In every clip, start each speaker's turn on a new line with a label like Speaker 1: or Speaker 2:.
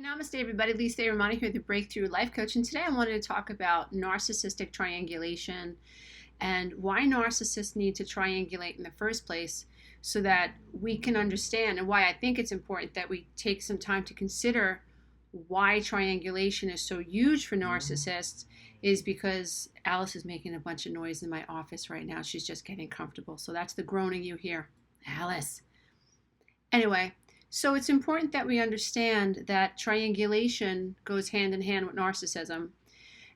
Speaker 1: Namaste, everybody. Lisa Romano here, the Breakthrough Life Coach. And today I wanted to talk about narcissistic triangulation and why narcissists need to triangulate in the first place so that we can understand, and why I think it's important that we take some time to consider why triangulation is so huge for narcissists is because Alice is making a bunch of noise in my office right now. She's just getting comfortable. So that's the groaning you hear. Alice. Anyway. So it's important that we understand that triangulation goes hand in hand with narcissism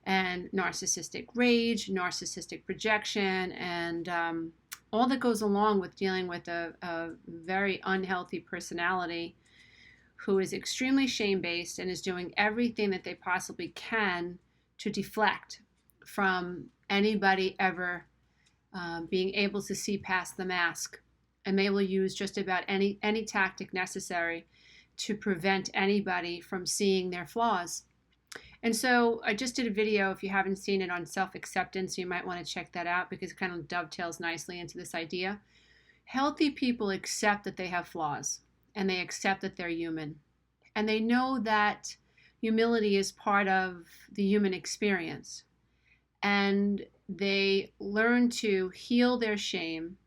Speaker 1: and narcissistic rage, narcissistic projection, and all that goes along with dealing with a very unhealthy personality who is extremely shame-based and is doing everything that they possibly can to deflect from anybody ever being able to see past the mask. And they will use just about any tactic necessary to prevent anybody from seeing their flaws. And so I just did a video, if you haven't seen it, on self-acceptance. You might want to check that out because it kind of dovetails nicely into this idea. Healthy people accept that they have flaws, and they accept that they're human. And they know that humility is part of the human experience. And they learn to heal their shame.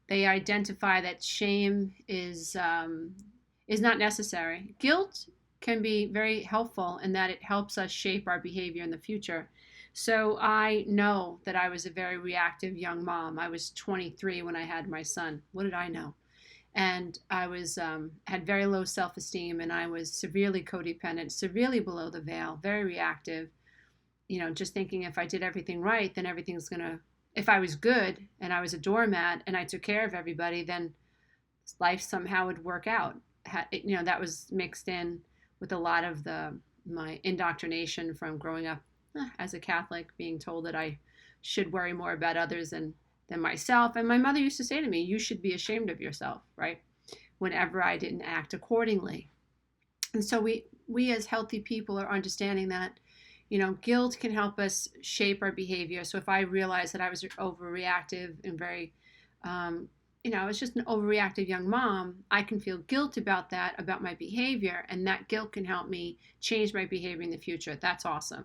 Speaker 1: They identify that shame is not necessary. Guilt can be very helpful in that it helps us shape our behavior in the future. So I know that I was a very reactive young mom. I was 23 when I had my son. What did I know? And I was had very low self-esteem, and I was severely codependent, severely below the veil, very reactive. You know, just thinking if I did everything right, then everything's gonna. If I was good and I was a doormat and I took care of everybody, then life somehow would work out. You know, that was mixed in with a lot of my indoctrination from growing up as a Catholic, being told that I should worry more about others than myself. And my mother used to say to me, you should be ashamed of yourself, right? Whenever I didn't act accordingly. And so we as healthy people are understanding that, you know, guilt can help us shape our behavior. So if I realized that I was overreactive and very, you know, I was just an overreactive young mom, I can feel guilt about that, about my behavior, and that guilt can help me change my behavior in the future. That's awesome.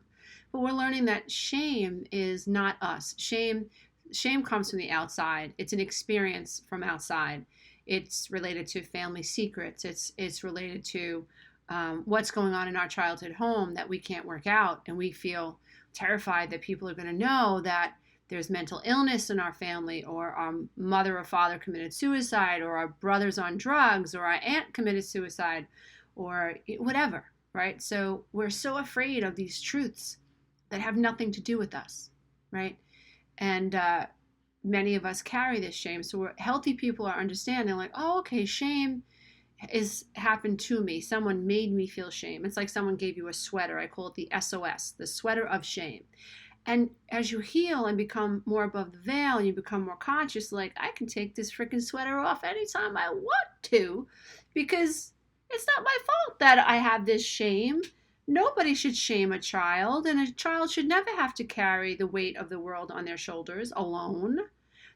Speaker 1: But we're learning that shame is not us. Shame comes from the outside. It's an experience from outside. It's related to family secrets. It's related to what's going on in our childhood home that we can't work out, and we feel terrified that people are going to know that there's mental illness in our family, or our mother or father committed suicide, or our brother's on drugs, or our aunt committed suicide, or whatever, right? So we're so afraid of these truths that have nothing to do with us, right? And many of us carry this shame. So healthy people are understanding, like, oh, okay, shame is happened to me. Someone made me feel shame. It's like someone gave you a sweater. I call it the SOS, the sweater of shame. And as you heal and become more above the veil, and you become more conscious, like, I can take this freaking sweater off anytime I want to, because it's not my fault that I have this shame. Nobody should shame a child, and a child should never have to carry the weight of the world on their shoulders alone.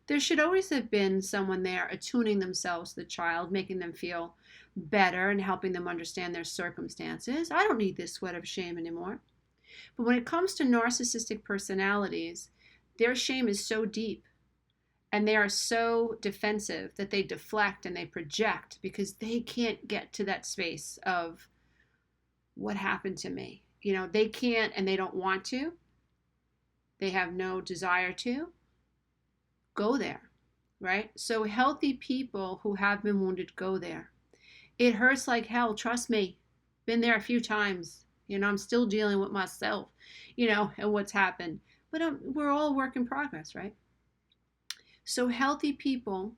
Speaker 1: There should always have been someone there attuning themselves to the child, making them feel better and helping them understand their circumstances. I don't need this sweat of shame anymore. But when it comes to narcissistic personalities, their shame is so deep and they are so defensive that they deflect and they project because they can't get to that space of what happened to me. You know, they can't, and they don't want to. They have no desire to go there, right? So healthy people who have been wounded go there. It hurts like hell, trust me. Been there a few times. You know, I'm still dealing with myself, you know, and what's happened. But we're all work in progress, right? So healthy people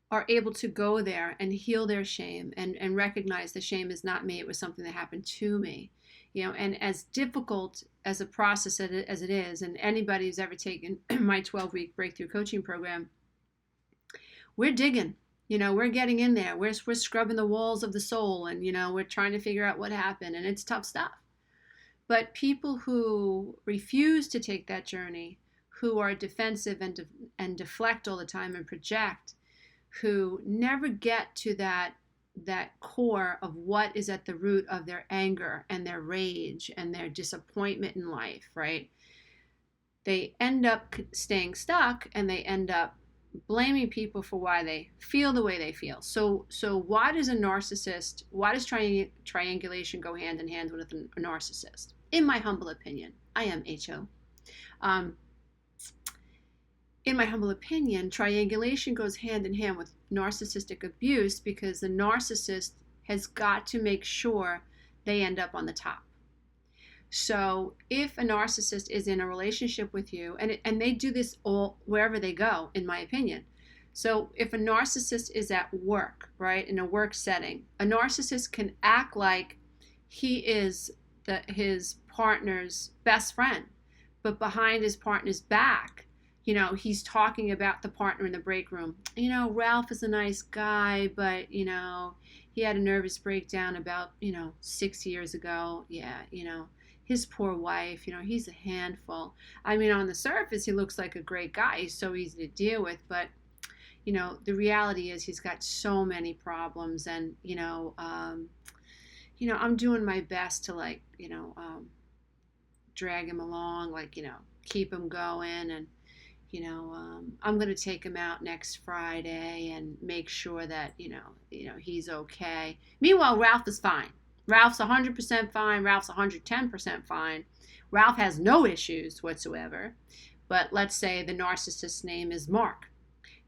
Speaker 1: are able to go there and heal their shame and recognize the shame is not me. It was something that happened to me. You know, and as difficult as a process as it is, and anybody who's ever taken my 12-week breakthrough coaching program, we're digging. You know, we're getting in there. We're scrubbing the walls of the soul, and, you know, we're trying to figure out what happened, and it's tough stuff. But people who refuse to take that journey, who are defensive and deflect all the time and project, who never get to that core of what is at the root of their anger and their rage and their disappointment in life, right? They end up staying stuck, and they end up blaming people for why they feel the way they feel. So why does triangulation go hand in hand with a narcissist? In my humble opinion, I am HO. In my humble opinion, triangulation goes hand in hand with narcissistic abuse, because the narcissist has got to make sure they end up on the top. So if a narcissist is in a relationship with you, and they do this all wherever they go, in my opinion. So if a narcissist is at work, right, in a work setting, a narcissist can act like he is his partner's best friend, but behind his partner's back, he's talking about the partner in the break room. Ralph is a nice guy, but, he had a nervous breakdown about, 6 years ago. Yeah, his poor wife, he's a handful. I mean, on the surface, he looks like a great guy. He's so easy to deal with. But, the reality is he's got so many problems. And, I'm doing my best to, drag him along, keep him going. And, I'm going to take him out next Friday and make sure that, he's okay. Meanwhile, Ralph is fine. Ralph's 100% fine. Ralph's 110% fine. Ralph has no issues whatsoever. But let's say the narcissist's name is Mark.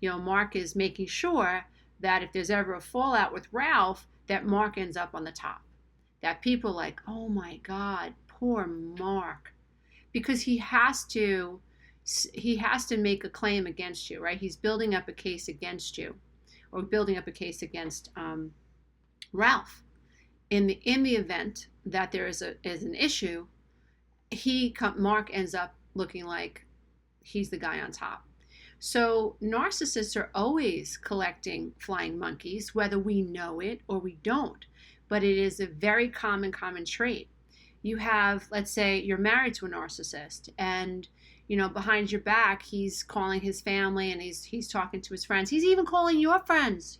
Speaker 1: Mark is making sure that if there's ever a fallout with Ralph, that Mark ends up on the top. That people are like, oh my God, poor Mark. Because he has to make a claim against you, right? He's building up a case against you, or building up a case against Ralph. In the event that there is an issue, Mark ends up looking like he's the guy on top. So narcissists are always collecting flying monkeys, whether we know it or we don't. But it is a very common trait. You have, let's say, you're married to a narcissist, and behind your back, he's calling his family, and he's talking to his friends. He's even calling your friends.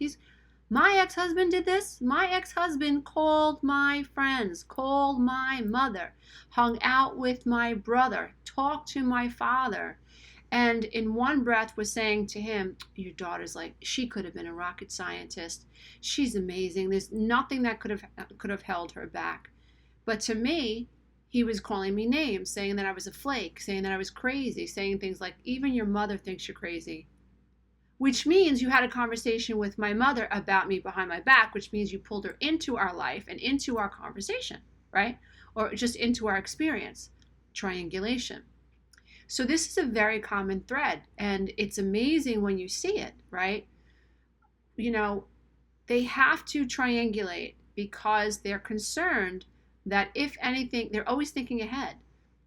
Speaker 1: My ex-husband did this. My ex-husband called my friends, called my mother, hung out with my brother, talked to my father, and in one breath was saying to him, your daughter's she could have been a rocket scientist. She's amazing. There's nothing that could have held her back. But to me, he was calling me names, saying that I was a flake, saying that I was crazy, saying things like, even your mother thinks you're crazy. Which means you had a conversation with my mother about me behind my back, which means you pulled her into our life and into our conversation, right? Or just into our experience. Triangulation. So this is a very common thread, and it's amazing when you see it, right? They have to triangulate because they're concerned that if anything, they're always thinking ahead,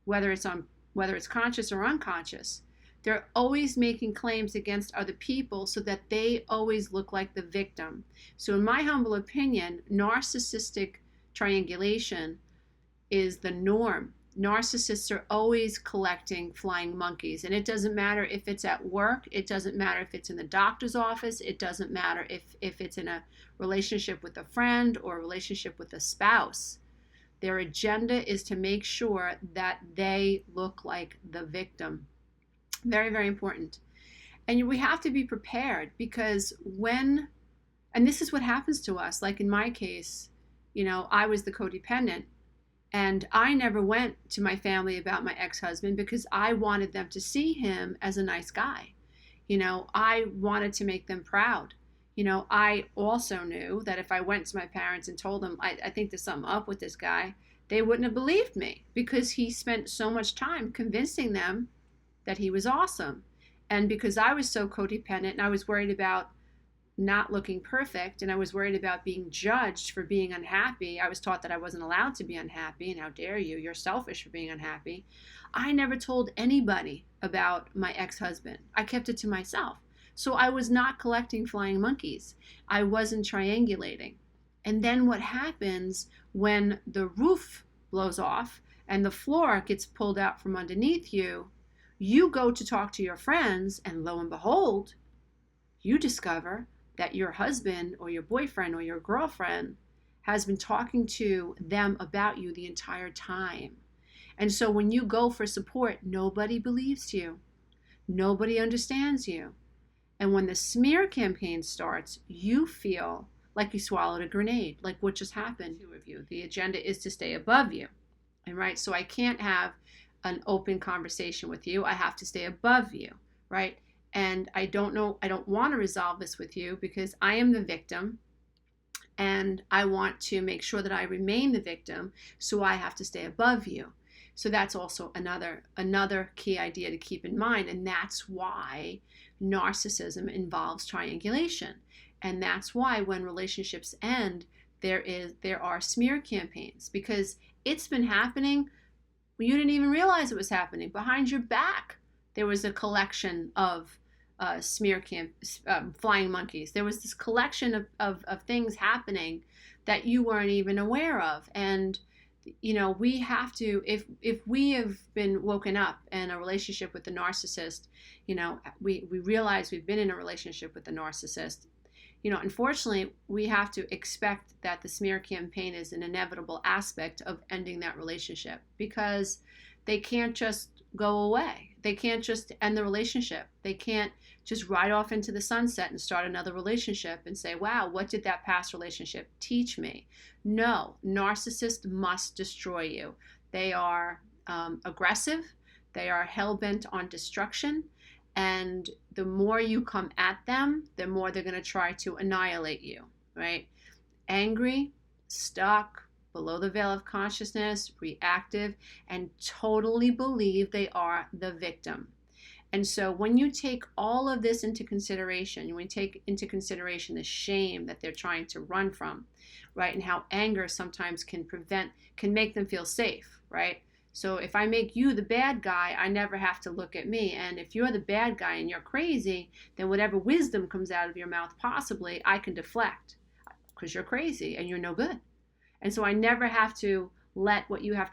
Speaker 1: whether it's conscious or unconscious. They're always making claims against other people so that they always look like the victim. So in my humble opinion, narcissistic triangulation is the norm. Narcissists are always collecting flying monkeys, and it doesn't matter if it's at work, it doesn't matter if it's in the doctor's office, it doesn't matter if it's in a relationship with a friend or a relationship with a spouse. Their agenda is to make sure that they look like the victim. Very, very important. And we have to be prepared, because and this is what happens to us, like in my case, I was the codependent, and I never went to my family about my ex-husband because I wanted them to see him as a nice guy. I wanted to make them proud. I also knew that if I went to my parents and told them, I think there's something up with this guy, they wouldn't have believed me, because he spent so much time convincing them that he was awesome. And because I was so codependent, and I was worried about not looking perfect, and I was worried about being judged for being unhappy. I was taught that I wasn't allowed to be unhappy, and how dare you, you're selfish for being unhappy. I never told anybody about my ex-husband. I kept it to myself. So I was not collecting flying monkeys. I wasn't triangulating. And then what happens when the roof blows off and the floor gets pulled out from underneath you? You go to talk to your friends, and lo and behold, you discover that your husband or your boyfriend or your girlfriend has been talking to them about you the entire time. And so when you go for support, nobody believes you. Nobody understands you. And when the smear campaign starts, you feel like you swallowed a grenade, like what just happened to you. The agenda is to stay above you. And right, so I can't have an open conversation with you. I have to stay above you, right? And I don't want to resolve this with you because I am the victim and I want to make sure that I remain the victim, so I have to stay above you. So that's also another key idea to keep in mind, and that's why narcissism involves triangulation. And that's why when relationships end, there are smear campaigns, because it's been happening. You didn't even realize it was happening. Behind your back, there was a collection of flying monkeys. There was this collection of things happening that you weren't even aware of. And we have to, if we have been woken up in a relationship with the narcissist, we realize we've been in a relationship with the narcissist, unfortunately, we have to expect that the smear campaign is an inevitable aspect of ending that relationship, because they can't just go away. They can't just end the relationship. They can't just ride off into the sunset and start another relationship and say, wow, what did that past relationship teach me? No, narcissists must destroy you. They are aggressive. They are hell-bent on destruction. And the more you come at them, the more they're going to try to annihilate you, right? Angry, stuck, below the veil of consciousness, reactive, and totally believe they are the victim. And so when you take all of this into consideration, when you take into consideration the shame that they're trying to run from, right? And how anger sometimes can make them feel safe, right? So if I make you the bad guy, I never have to look at me. And if you're the bad guy and you're crazy, then whatever wisdom comes out of your mouth, possibly, I can deflect, because you're crazy and you're no good. And so I never have to let what you have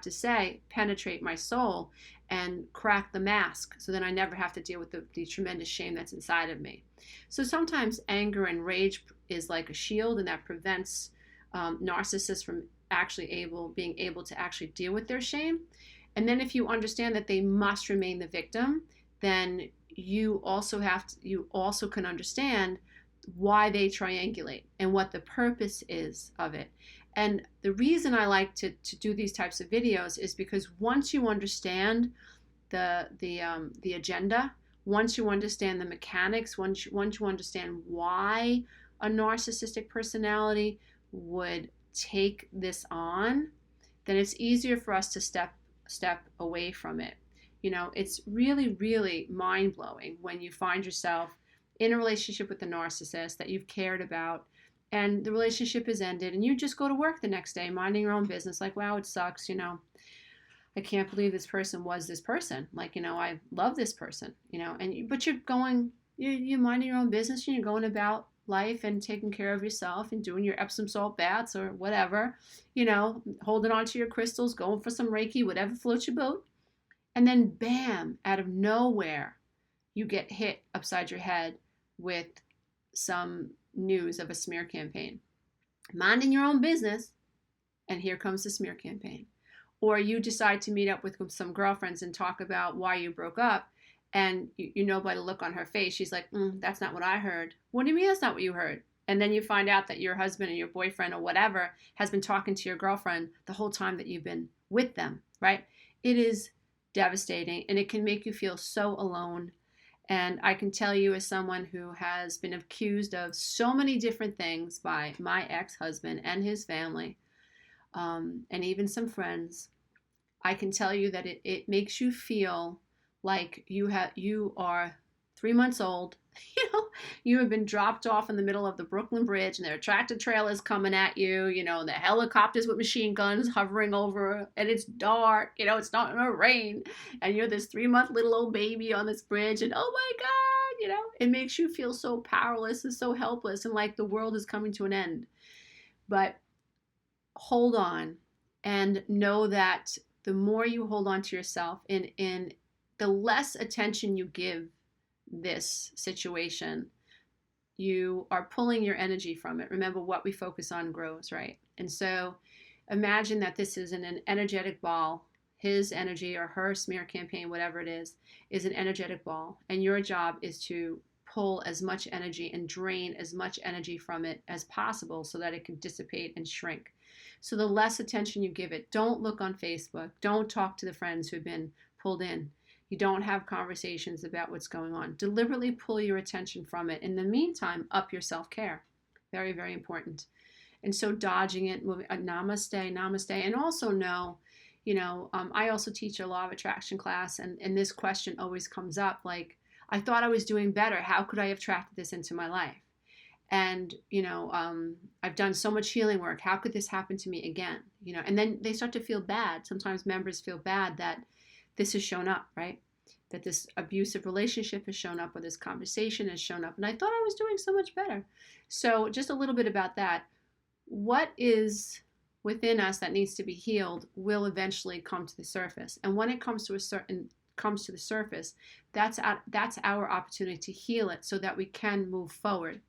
Speaker 1: to say penetrate my soul and crack the mask. So then I never have to deal with the tremendous shame that's inside of me. So sometimes anger and rage is like a shield, and that prevents narcissists from being able to actually deal with their shame. And then if you understand that they must remain the victim, then you also can understand why they triangulate and what the purpose is of it. And the reason I like to do these types of videos is because once you understand the agenda, once you understand the mechanics, once you understand why a narcissistic personality would take this on, then it's easier for us to step away from it. It's really, really mind-blowing when you find yourself in a relationship with a narcissist that you've cared about, and the relationship is ended, and you just go to work the next day minding your own business, like, wow, it sucks, I can't believe this person was this person, like, I love this person, but you're minding your own business, and you're going about life and taking care of yourself and doing your Epsom salt baths or whatever, holding on to your crystals, going for some Reiki, whatever floats your boat. And then bam, out of nowhere, you get hit upside your head with some news of a smear campaign. Minding your own business, and here comes the smear campaign. Or you decide to meet up with some girlfriends and talk about why you broke up, and by the look on her face, she's like, that's not what I heard. What do you mean that's not what you heard? And then you find out that your husband or your boyfriend or whatever has been talking to your girlfriend the whole time that you've been with them, right? It is devastating, and it can make you feel so alone. And I can tell you, as someone who has been accused of so many different things by my ex-husband and his family, and even some friends, I can tell you that it makes you feel like you are 3 months old. You have been dropped off in the middle of the Brooklyn Bridge, and there are tractor trailers coming at you, the helicopters with machine guns hovering over, and it's dark, it's not gonna rain, and you're this 3-month little old baby on this bridge, and oh my God, it makes you feel so powerless and so helpless, and like the world is coming to an end. But hold on, and know that the more you hold on to yourself, and the less attention you give this situation, you are pulling your energy from it. Remember, what we focus on grows, right? And so imagine that this is an energetic ball. His energy or her smear campaign, whatever it is an energetic ball. And your job is to pull as much energy and drain as much energy from it as possible so that it can dissipate and shrink. So the less attention you give it, don't look on Facebook, don't talk to the friends who've been pulled in. You don't have conversations about what's going on. Deliberately pull your attention from it. In the meantime, up your self-care. Very, very important. And so dodging it, moving, namaste, namaste. And also know, I also teach a law of attraction class, and this question always comes up, like, I thought I was doing better. How could I have attracted this into my life? And, I've done so much healing work. How could this happen to me again? And then they start to feel bad. Sometimes members feel bad that this has shown up, right? That this abusive relationship has shown up, or this conversation has shown up. And I thought I was doing so much better. So just a little bit about that. What is within us that needs to be healed will eventually come to the surface. And when it comes to the surface, that's our opportunity to heal it so that we can move forward.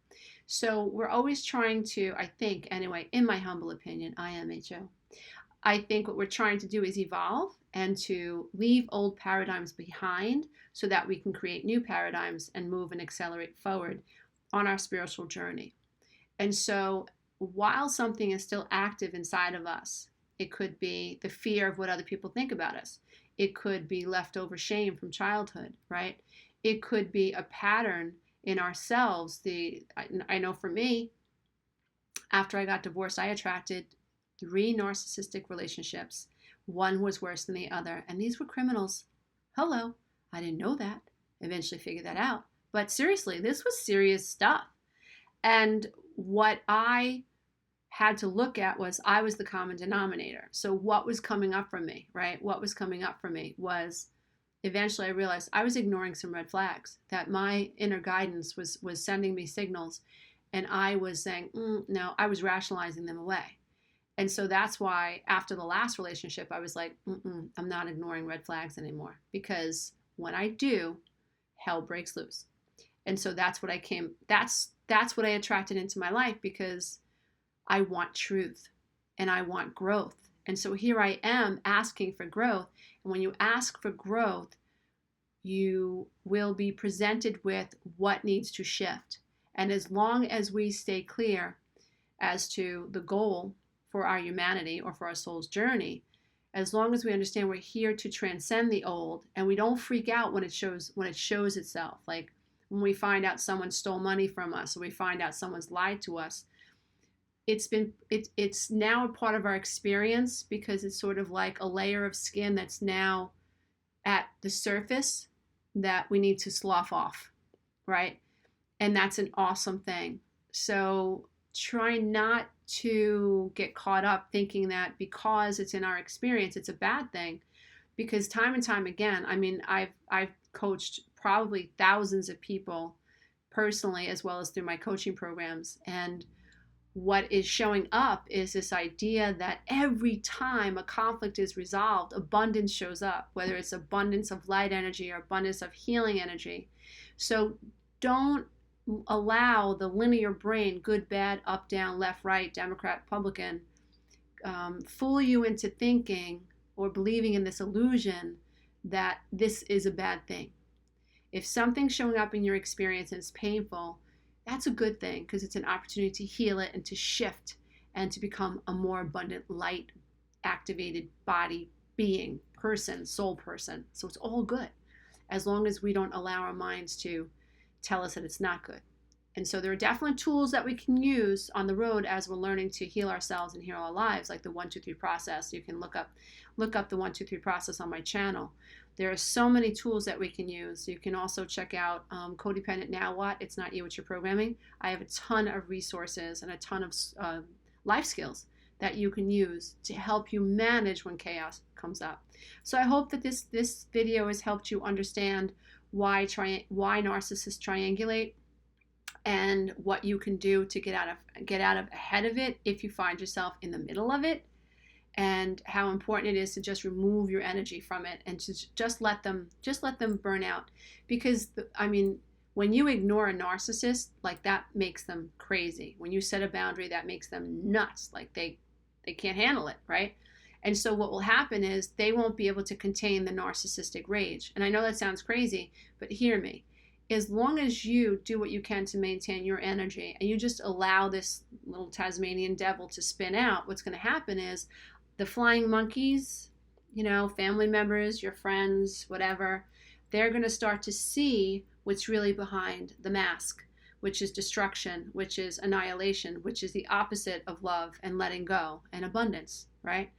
Speaker 1: So we're always trying to, I think, anyway, in my humble opinion, IMHO, I think what we're trying to do is evolve and to leave old paradigms behind so that we can create new paradigms and move and accelerate forward on our spiritual journey. And so while something is still active inside of us, it could be the fear of what other people think about us. It could be leftover shame from childhood, right? It could be a pattern in ourselves. I know for me, after I got divorced, I attracted 3 narcissistic relationships. One was worse than the other, and these were criminals. Hello, I didn't know that. Eventually figured that out. But seriously, this was serious stuff. And what I had to look at was I was the common denominator. So what was coming up for me, right? What was coming up for me was eventually I realized I was ignoring some red flags, that my inner guidance was sending me signals, and I was saying, no, I was rationalizing them away. And so that's why after the last relationship, I was like, I'm not ignoring red flags anymore, because when I do, hell breaks loose. And so that's what what I attracted into my life, because I want truth and I want growth. And so here I am asking for growth. And when you ask for growth, you will be presented with what needs to shift. And as long as we stay clear as to the goal for our humanity or for our soul's journey, as long as we understand we're here to transcend the old, and we don't freak out when it shows itself, like when we find out someone stole money from us, or we find out someone's lied to us, it's now a part of our experience, because it's sort of like a layer of skin that's now at the surface that we need to slough off, right? And that's an awesome thing. So try not to get caught up thinking that because it's in our experience, it's a bad thing. Because time and time again, I mean, I've coached probably thousands of people personally, as well as through my coaching programs. And what is showing up is this idea that every time a conflict is resolved, abundance shows up, whether it's abundance of light energy or abundance of healing energy. So don't allow the linear brain, good, bad, up, down, left, right, Democrat, Republican, fool you into thinking or believing in this illusion that this is a bad thing. If something's showing up in your experience and it's painful, that's a good thing, because it's an opportunity to heal it and to shift and to become a more abundant, light, activated body, being, person, soul person. So it's all good, as long as we don't allow our minds to tell us that it's not good. And so there are definitely tools that we can use on the road as we're learning to heal ourselves and heal our lives, like the 1, 2, 3 process. You can look up the 1, 2, 3 process on my channel. There are so many tools that we can use. You can also check out Codependent Now What? It's Not You, It's Your Programming. I have a ton of resources and a ton of life skills that you can use to help you manage when chaos comes up. So I hope that this video has helped you understand why narcissists triangulate, and what you can do to get out of ahead of it if you find yourself in the middle of it, and how important it is to just remove your energy from it and to just let them burn out. Because When you ignore a narcissist, like that makes them crazy. When you set a boundary, that makes them nuts. Like they can't handle it, right? And so what will happen is they won't be able to contain the narcissistic rage. And I know that sounds crazy, but hear me. As long as you do what you can to maintain your energy and you just allow this little Tasmanian devil to spin out, what's going to happen is the flying monkeys, family members, your friends, whatever, they're going to start to see what's really behind the mask, which is destruction, which is annihilation, which is the opposite of love and letting go and abundance, right?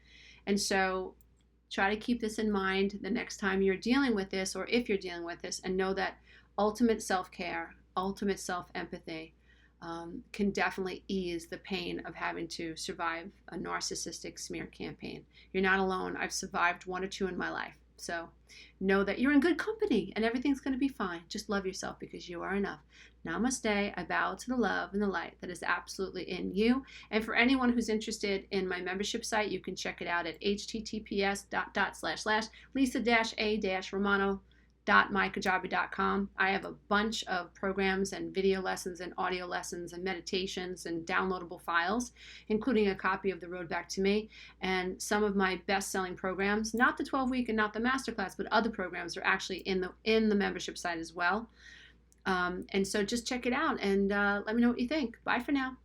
Speaker 1: And so try to keep this in mind the next time you're dealing with this, or if you're dealing with this, and know that ultimate self-care, ultimate self-empathy can definitely ease the pain of having to survive a narcissistic smear campaign. You're not alone. I've survived one or two in my life. So know that you're in good company and everything's going to be fine. Just love yourself because you are enough. Namaste. I bow to the love and the light that is absolutely in you. And for anyone who's interested in my membership site, you can check it out at https://lisa-a-romano.mykajabi.com. I have a bunch of programs and video lessons and audio lessons and meditations and downloadable files, including a copy of The Road Back to Me. And some of my best-selling programs, not the 12-week and not the masterclass, but other programs are actually in the membership site as well. And so just check it out and let me know what you think. Bye for now.